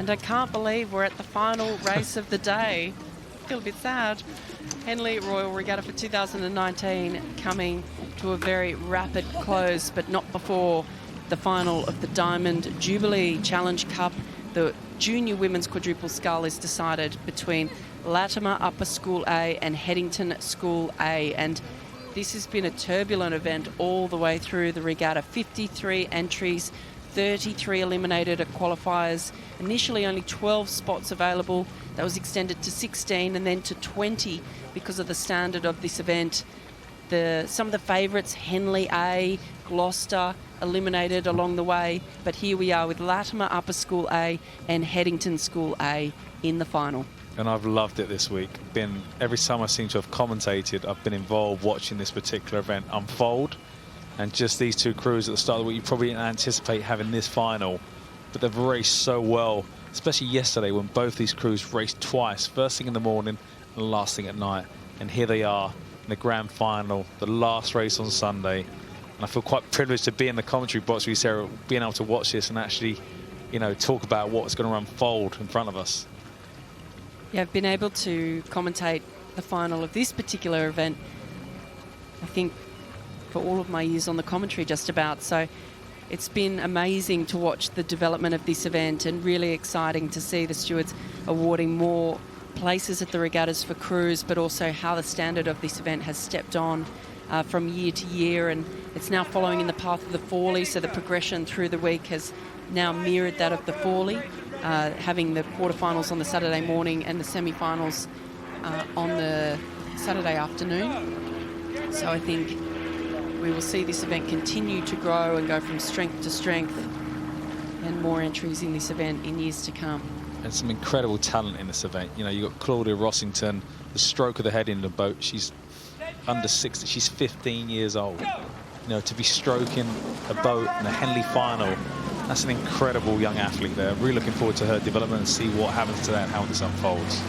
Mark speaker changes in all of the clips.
Speaker 1: And I can't believe we're at the final race of the day. I feel a bit sad. Henley Royal Regatta for 2019 coming to a very rapid close, but not before the final of the Diamond Jubilee Challenge Cup. The junior women's quadruple scull is decided between Latymer Upper School A and Headington School A. And this has been a turbulent event all the way through the regatta. 53 entries, 33 eliminated at qualifiers. Initially only 12 spots available. That was extended to 16 and then to 20 because of the standard of this event. Some of the favourites, Henley A, Gloucester, eliminated along the way. But here we are with Latymer Upper School A and Headington School A in the final.
Speaker 2: And I've loved it this week. Every time I seem to have commentated, I've been involved watching this particular event unfold. And just these two crews at the start of the week, you probably didn't anticipate having this final, but they've raced so well, especially yesterday when both these crews raced twice, first thing in the morning and last thing at night. And here they are in the grand final, the last race on Sunday. And I feel quite privileged to be in the commentary box with you, Sarah, being able to watch this and actually, talk about what's going to unfold in front of us.
Speaker 1: Yeah, I've been able to commentate the final of this particular event, I think, for all of my years on the commentary just about. So it's been amazing to watch the development of this event and really exciting to see the stewards awarding more places at the regattas for crews, but also how the standard of this event has stepped on from year to year. And it's now following in the path of the Forley, so the progression through the week has now mirrored that of the Forley, having the quarterfinals on the Saturday morning and the semi-finals on the Saturday afternoon. So I think we will see this event continue to grow and go from strength to strength, and more entries in this event in years to come.
Speaker 2: And some incredible talent in this event. You've got Claudia Rossington, the stroke of the head in the boat. She's under 60, she's 15 years old. To be stroking a boat in a Henley final, that's an incredible young athlete there. Really looking forward to her development and see what happens to that and how this unfolds.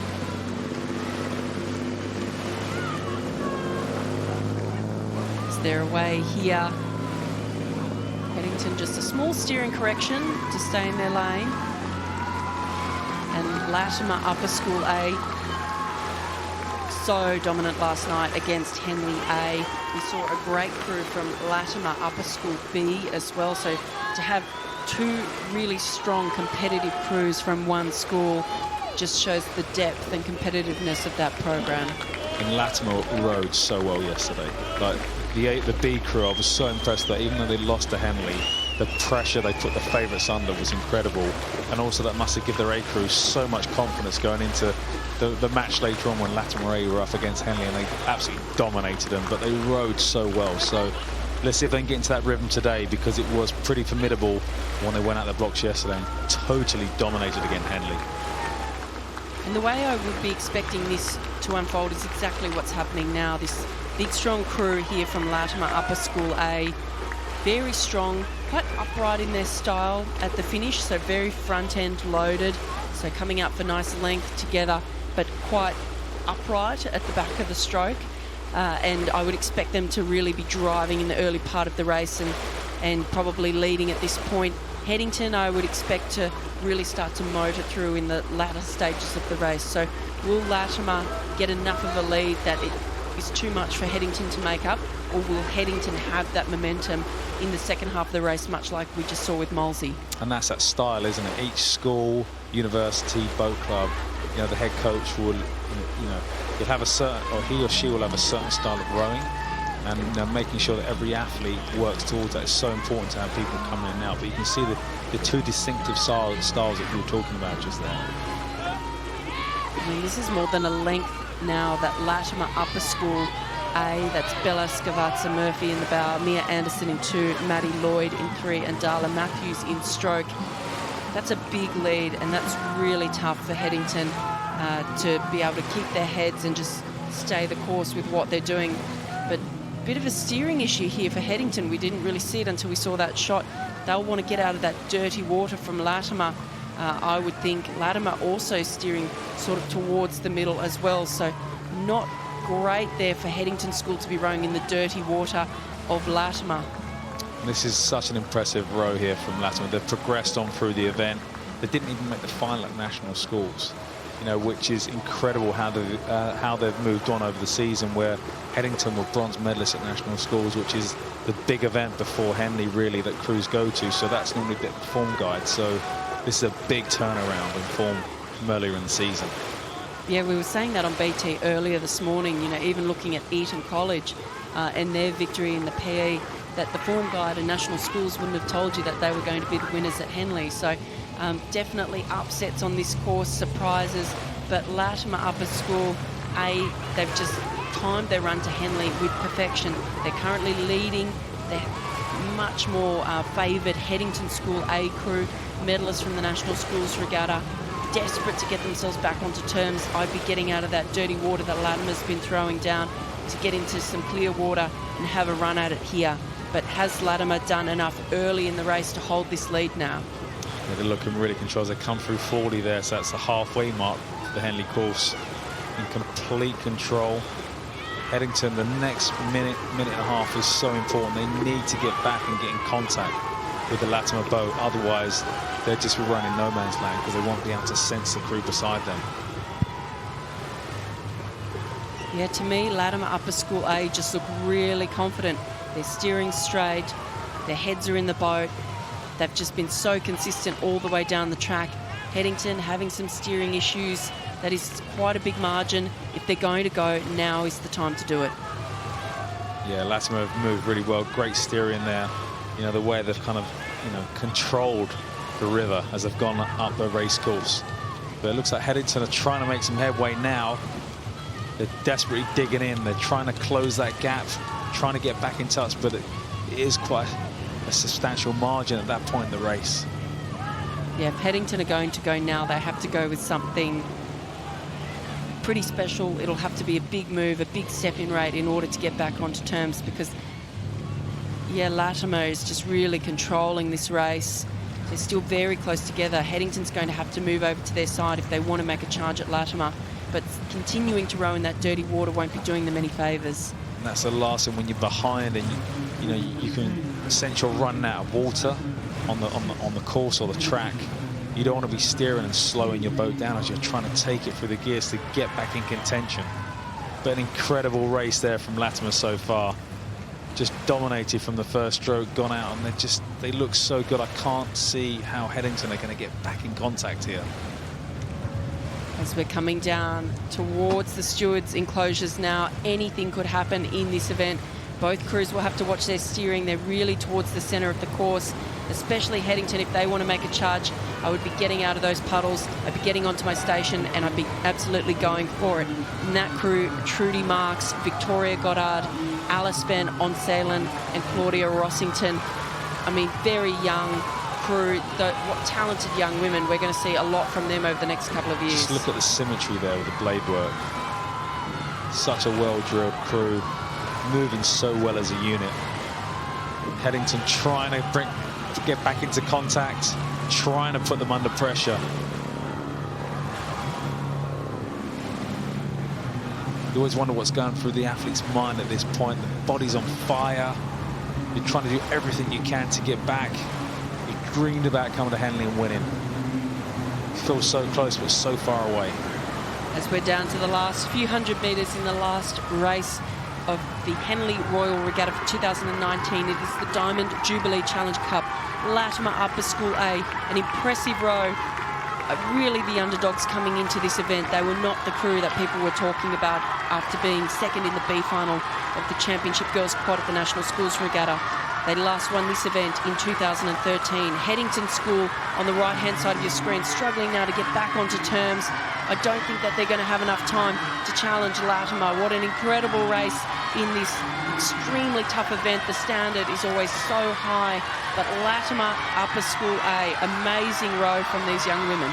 Speaker 1: They're away here. Headington, just a small steering correction to stay in their lane. And Latymer Upper School A, so dominant last night against Henley A. We saw a great crew from Latymer Upper School B as well. So to have two really strong competitive crews from one school just shows the depth and competitiveness of that program.
Speaker 2: And Latymer rode so well yesterday. The B crew, I was so impressed that even though they lost to Henley, the pressure they put the favourites under was incredible. And also that must have given their A crew so much confidence going into the match later on when Latymer A were up against Henley, and they absolutely dominated them. But they rode so well. So let's see if they can get into that rhythm today, because it was pretty formidable when they went out the blocks yesterday and totally dominated against Henley.
Speaker 1: And the way I would be expecting this to unfold is exactly what's happening now. This big strong crew here from Latymer Upper School A, very strong, quite upright in their style at the finish, so very front end loaded, so coming up for nice length together, but quite upright at the back of the stroke. And I would expect them to really be driving in the early part of the race and probably leading at this point. Headington, I would expect to really start to motor through in the latter stages of the race. So will Latymer get enough of a lead that it is too much for Headington to make up, or will Headington have that momentum in the second half of the race, much like we just saw with Molesey?
Speaker 2: And that's that style, isn't it? Each school, university, boat club, the head coach will, he'll have a certain, or he or she will have a certain style of rowing, and making sure that every athlete works towards that is so important to have people come in and out. But you can see the two distinctive styles that you were talking about just there.
Speaker 1: I mean, this is more than a length now that Latymer Upper School A, that's Bella Scavazza-Murphy in the bow, Mia Anderson in 2, Maddie Lloyd in 3, and Darla Matthews in stroke. That's a big lead, and that's really tough for Headington to be able to keep their heads and just stay the course with what they're doing. But a bit of a steering issue here for Headington. We didn't really see it until we saw that shot. They'll want to get out of that dirty water from Latymer. I would think Latymer also steering sort of towards the middle as well. So not great there for Headington School to be rowing in the dirty water of Latymer.
Speaker 2: This is such an impressive row here from Latymer. They've progressed on through the event. They didn't even make the final at national schools, you know, which is incredible how they've moved on over the season, where Headington were bronze medalists at national schools, which is the big event before Henley really that crews go to. So that's normally a bit of the form guide. So this is a big turnaround in form from earlier in the season.
Speaker 1: Yeah, we were saying that on BT earlier this morning, you know, even looking at Eton College and their victory in the PE, that the form guide and national schools wouldn't have told you that they were going to be the winners at Henley. So definitely upsets on this course, surprises, but Latymer Upper School A, they've just timed their run to Henley with perfection. They're currently leading. They're much more favoured Headington School A crew, medalists from the National Schools Regatta, desperate to get themselves back onto terms. I'd be getting out of that dirty water that Latymer's been throwing down to get into some clear water and have a run at it here. But has Latymer done enough early in the race to hold this lead now?
Speaker 2: Yeah, they're looking really controlled. They come through 40 there, so that's the halfway mark for the Henley course. In complete control. Headington, the next minute and a half is so important. They need to get back and get in contact with the Latymer boat. Otherwise, they're just running no man's land because they won't be able to sense the crew beside them.
Speaker 1: Yeah, to me, Latymer Upper School A just look really confident. They're steering straight, their heads are in the boat. They've just been so consistent all the way down the track. Headington having some steering issues. That is quite a big margin. If they're going to go, now is the time to do it.
Speaker 2: Yeah, Latymer have moved really well. Great steering there. You know, the way they've kind of, you know, controlled the river as they've gone up the race course. But it looks like Headington are trying to make some headway now. They're desperately digging in. They're trying to close that gap, trying to get back in touch, but it is quite a substantial margin at that point in the race.
Speaker 1: Yeah, if Headington are going to go now, they have to go with something pretty special. It'll have to be a big move, a big step-in rate in order to get back onto terms, because, yeah, Latymer is just really controlling this race. They're still very close together. Headington's going to have to move over to their side if they want to make a charge at Latymer, but continuing to row in that dirty water won't be doing them any favours.
Speaker 2: And that's the last thing when you're behind and you know you can sense you're running out of water on the course or the track. You don't want to be steering and slowing your boat down as you're trying to take it through the gears to get back in contention. But an incredible race there from Latymer so far. Just dominated from the first stroke, gone out, and they look so good. I can't see how Headington are going to get back in contact here.
Speaker 1: As we're coming down towards the stewards' enclosures now, anything could happen in this event. Both crews will have to watch their steering. They're really towards the centre of the course, especially Headington. If they want to make a charge, I would be getting out of those puddles. I'd be getting onto my station and I'd be absolutely going for it. In that crew, Trudy Marks, Victoria Goddard, Alice Van Onselen and Claudia Rossington. I mean, very young crew. What talented young women. We're going to see a lot from them over the next couple of years.
Speaker 2: Just look at the symmetry there with the blade work. Such a well-drilled crew, moving so well as a unit. Headington trying to get back into contact, trying to put them under pressure. You always wonder what's going through the athlete's mind at this point. The body's on fire. You're trying to do everything you can to get back. You dreamed about coming to Henley and winning. You feel so close, but so far away.
Speaker 1: As we're down to the last few hundred metres in the last race of the Henley Royal Regatta for 2019. It is the Diamond Jubilee Challenge Cup. Latymer Upper School A, an impressive row. Really the underdogs coming into this event. They were not the crew that people were talking about after being second in the B final of the Championship Girls Quad at the National Schools Regatta. They last won this event in 2013. Headington School on the right-hand side of your screen, struggling now to get back onto terms. I don't think that they're going to have enough time to challenge Latymer. What an incredible race in this extremely tough event. The standard is always so high, but Latymer Upper School A, amazing row from these young women.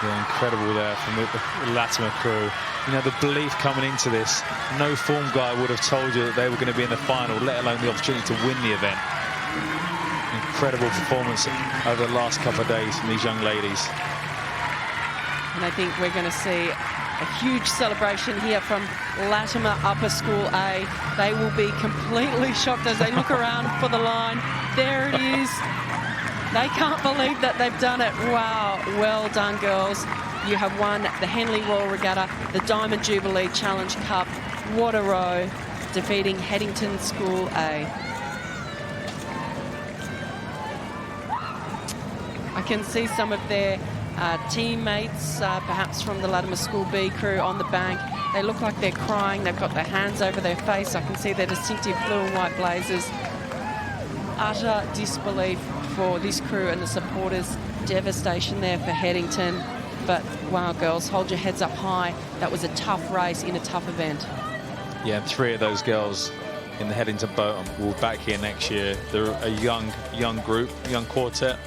Speaker 2: Yeah, incredible there from the Latymer crew. You know, the belief coming into this, no form guy would have told you that they were going to be in the final, let alone the opportunity to win the event. Incredible performance over the last couple of days from these young ladies.
Speaker 1: And I think we're going to see a huge celebration here from Latymer Upper School A. They will be completely shocked as they look around for the line. There it is. They can't believe that they've done it. Wow, well done, girls. You have won the Henley Royal Regatta, the Diamond Jubilee Challenge Cup. What a row, defeating Headington School A. I can see some of their teammates, perhaps from the Latymer School B crew, on the bank. They look like they're crying. They've got their hands over their face. I can see their distinctive blue and white blazers. Utter disbelief for this crew and the supporters. Devastation there for Headington. But wow, girls, hold your heads up high. That was a tough race in a tough event.
Speaker 2: Yeah, and 3 of those girls in the Headington boat will be back here next year. They're a young group, young quartet.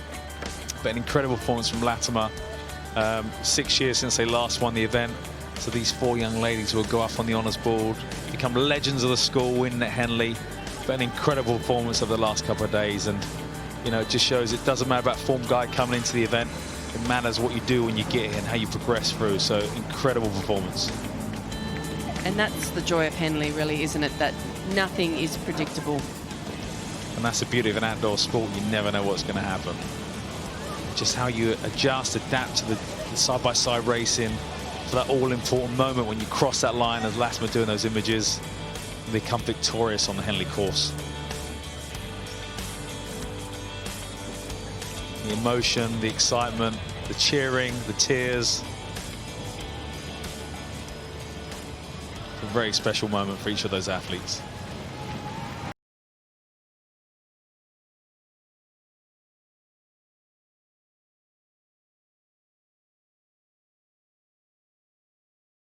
Speaker 2: But an incredible performance from Latymer. 6 years since they last won the event. So these 4 young ladies will go up on the honours board, become legends of the school, winning at Henley. But an incredible performance over the last couple of days. And, you know, it just shows it doesn't matter about form guide coming into the event. It matters what you do when you get here and how you progress through. So incredible performance.
Speaker 1: And that's the joy of Henley, really, isn't it? That nothing is predictable.
Speaker 2: And that's the beauty of an outdoor sport. You never know what's going to happen. Just how you adjust, adapt to the side-by-side racing for that all-important moment when you cross that line, as Latymer doing those images, and become victorious on the Henley course. The emotion, the excitement, the cheering, the tears. It's a very special moment for each of those athletes.